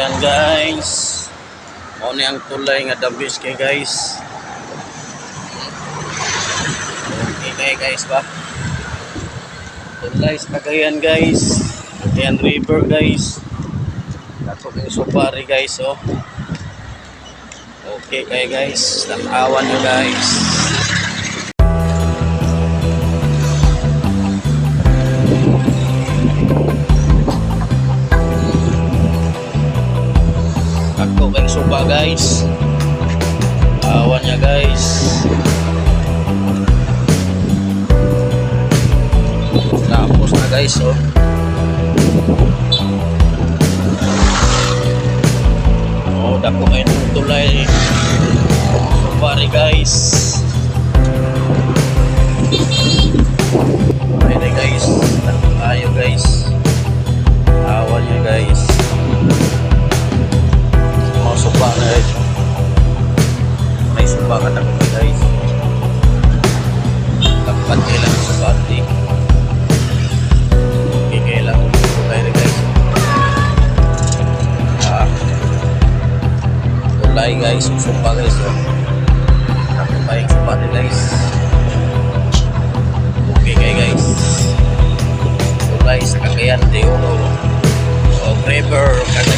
Ayan guys, mao ni ang tulay nga dabis kay guys. Okay guys ba? Tulay sa Cagayan guys. Cagayan River guys. Dato yung supari guys oh. Okay kay guys, tanawan nyo guys. Ako kay suba guys. Awan niya guys. Tapos na guys oh. Oh, dako kayo ng tulay. Supari guys. Ayun guys. Ayo guys. Awan niya guys. Mga supa na guys. May supa ka na guys. Dapat kailang supati. Okay, kailang tulay na guys. Tulay guys, supa guys. Dapat tayong supati guys. Okay kay guys. Tulay sa Cagayan de Oro. So, River Cagayan.